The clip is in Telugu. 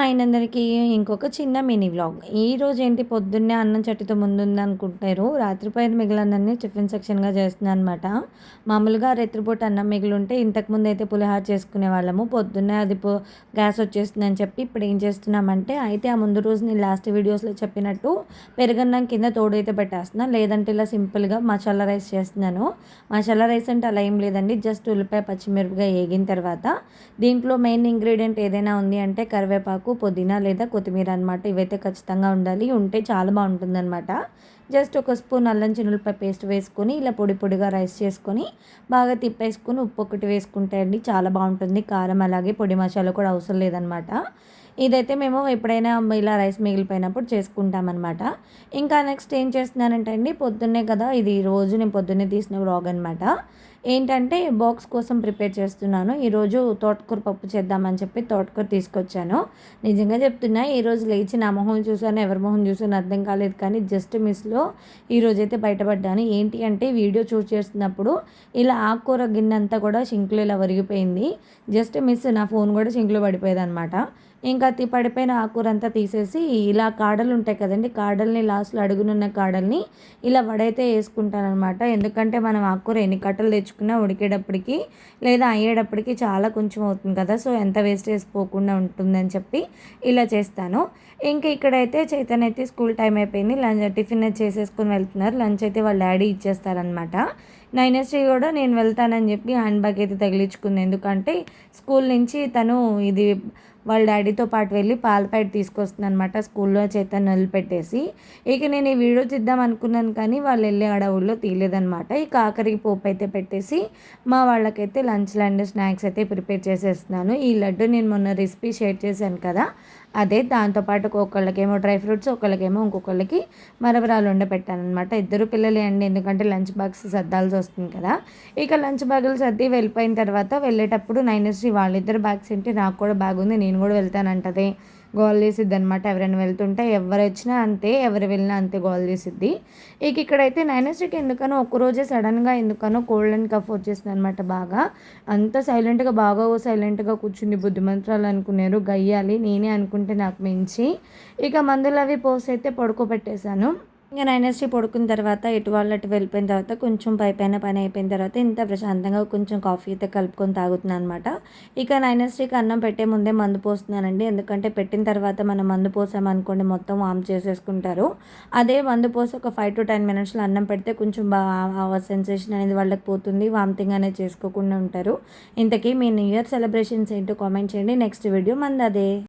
హాయ్ అందరికీ ఇంకొక చిన్న మినీ వ్లాగ్. ఈరోజు ఏంటి పొద్దున్నే అన్నం చట్టితో ముందుందనుకుంటారు. రాత్రిపోయిన మిగిలినన్ని టిఫిన్ సెక్షన్‌గా చేస్తున్నాను అనమాట. మామూలుగా రాత్రిపూట అన్నం మిగిలుంటే ఇంతకుముందు అయితే పులిహోర చేసుకునేవాళ్ళము. పొద్దున్నే అది గ్యాస్ వచ్చేస్తుందని చెప్పి ఇప్పుడు ఏం చేస్తున్నామంటే అయితే ఆ ముందు రోజు నేను లాస్ట్ వీడియోస్‌లో చెప్పినట్టు పెరుగన్నం కింద తోడైతే పెట్టేస్తున్నా. లేదంటే ఇలా సింపుల్‌గా మసాలా రైస్ చేస్తున్నాను. మసాలా రైస్ అంటే అలా ఏం లేదండి. జస్ట్ ఉల్లిపాయ, పచ్చిమిరపకాయ ఏగిన తర్వాత దీంట్లో మెయిన్ ఇంగ్రీడియంట్ ఏదైనా ఉంది అంటే కరివేపాకు, పుదీనా లేదా కొత్తిమీర అనమాట. ఇవైతే ఖచ్చితంగా ఉండాలి. ఉంటే చాలా బాగుంటుందన్నమాట. జస్ట్ ఒక స్పూన్ అల్లం చిన్నులపాయ పేస్ట్ వేసుకొని ఇలా పొడి పొడిగా రైస్ చేసుకొని బాగా తిప్పేసుకొని ఉప్పు ఒకటి వేసుకుంటే అండి చాలా బాగుంటుంది. కారం అలాగే పొడి మసాలా కూడా అవసరం లేదనమాట. ఇదైతే మేము ఎప్పుడైనా ఇలా రైస్ మిగిలిపోయినప్పుడు చేసుకుంటామన్నమాట. ఇంకా నెక్స్ట్ ఏం చేస్తున్నానంటే అండి పొద్దున్నే కదా, ఇది రోజు నేను పొద్దున్నే తీసిన వ్లాగ్ అనమాట. ఏంటంటే బాక్స్ కోసం ప్రిపేర్ చేస్తున్నాను. ఈరోజు తోటకూర పప్పు చేద్దామని చెప్పి తోటకూర తీసుకొచ్చాను. నిజంగా చెప్తున్నా, ఈరోజు లేచి నా మొహం చూసాను, ఎవరి మొహం చూసాను అర్థం కాలేదు, కానీ జస్ట్ మిస్లో ఈరోజైతే బయటపడ్డాను. ఏంటి అంటే వీడియో చూస్ చేస్తున్నప్పుడు ఇలా ఆకుకూర గిన్నె అంతా కూడా సింక్లో ఇలా ఒరిగిపోయింది. జస్ట్ మిస్ నా ఫోన్ కూడా సింక్లో పడిపోయేది అనమాట. ఇంకా పడిపోయిన ఆకుకూర అంతా తీసేసి ఇలా కాడలు ఉంటాయి కదండి, కాడల్ని లాస్ట్లో అడుగునున్న కాడల్ని ఇలా వడైతే వేసుకుంటానమాట. ఎందుకంటే మనం ఆకుకూర ఎన్ని కట్టలు తెచ్చుకున్నా ఉడికేటప్పటికి లేదా అయ్యేటప్పటికి చాలా కొంచెం అవుతుంది కదా, సో ఎంత వేస్టేజ్ పోకుండా ఉంటుందని చెప్పి ఇలా చేస్తాను. ఇంకా ఇక్కడైతే చైతన్య అయితే స్కూల్ టైం అయిపోయింది, టిఫిన్ చేసేసుకొని వెళ్తున్నారు. లంచ్ అయితే వాళ్ళ డాడీ ఇచ్చేస్తారనమాట. నైనశ్రీ కూడా నేను వెళ్తానని చెప్పి హ్యాండ్ బ్యాగ్ అయితే తగిలించుకుంది. ఎందుకంటే స్కూల్ నుంచి తను ఇది వాళ్ళ డాడీతో పాటు వెళ్ళి పాల ప్యాకెట్ తీసుకొస్తుంది అనమాట, స్కూల్లో చైతన్య వదిలిపెట్టేసి. ఇక నేను ఈ వీడియో తీద్దాం అనుకున్నాను కానీ వాళ్ళు వెళ్ళే అడవుల్లో తీయలేదనమాట. ఇక ఆఖరికి పోపు అయితే పెట్టేసి మా వాళ్ళకైతే లంచ్ అండ్ స్నాక్స్ అయితే ప్రిపేర్ చేసేస్తున్నాను. ఈ లడ్డు నేను మొన్న రెసిపీ షేర్ చేశాను కదా, అదే. దాంతోపాటు ఒకళ్ళకేమో డ్రై ఫ్రూట్స్, ఒకళ్ళకేమో ఇంకొకళ్ళకి మరమరాలు ఉండబెట్టాను అనమాట. ఇద్దరు పిల్లలే అండి, ఎందుకంటే లంచ్ బాక్స్ సర్దాల్సి వస్తుంది కదా. ఇక లంచ్ బ్యాగులు సర్ది వెళ్ళిపోయిన తర్వాత వెళ్ళేటప్పుడు నైనశ్రీ వాళ్ళిద్దరు బ్యాగ్స్ ఏంటి, నాకు కూడా బ్యాగ్ ఉంది నేను కూడా వెళ్తానంటది. గోల్ చేసిద్ది అనమాట. ఎవరైనా వెళ్తుంటే ఎవరు వచ్చినా అంతే, ఎవరు వెళ్ళినా అంతే గోల్ చేసిద్ది. ఇక ఇక్కడైతే నైనశ్రీకి ఎందుకనో ఒక్కరోజే సడన్గా ఎందుకనో కోల్డ్ అండ్ కఫ్ వచ్చేసింది అనమాట. బాగా అంత సైలెంట్గా బాగా సైలెంట్గా కూర్చుంది. బుద్ధిమంతురాలు అనుకున్నారు, గయ్యాలి నేనే అనుకుంటే నాకు మించి. ఇక మందులు అవి పోసి అయితే పడుకోబెట్టేశాను. ఇంకా నైనశ్రీ పడుకున్న తర్వాత ఎటు వాళ్ళు అటు వెళ్ళిపోయిన తర్వాత కొంచెం పైన పని అయిపోయిన తర్వాత ఇంత ప్రశాంతంగా కొంచెం కాఫీ అయితే కలుపుకొని తాగుతున్నాను అనమాట. ఇక నైనశ్రీకి అన్నం పెట్టే ముందే మందు పోస్తున్నానండి. ఎందుకంటే పెట్టిన తర్వాత మనం మందు పోసామనుకోండి మొత్తం వామ్ చేసేసుకుంటారు. అదే మందు పోసి ఒక 5 to 10 minutesలో అన్నం పెడితే కొంచెం బాగా సెన్సేషన్ అనేది వాళ్ళకి పోతుంది, వామిటింగ్ అనేది చేసుకోకుండా ఉంటారు. ఇంతకీ మీ న్యూ ఇయర్ సెలబ్రేషన్స్ ఏంటో కామెంట్ చేయండి. నెక్స్ట్ వీడియో మంది అదే.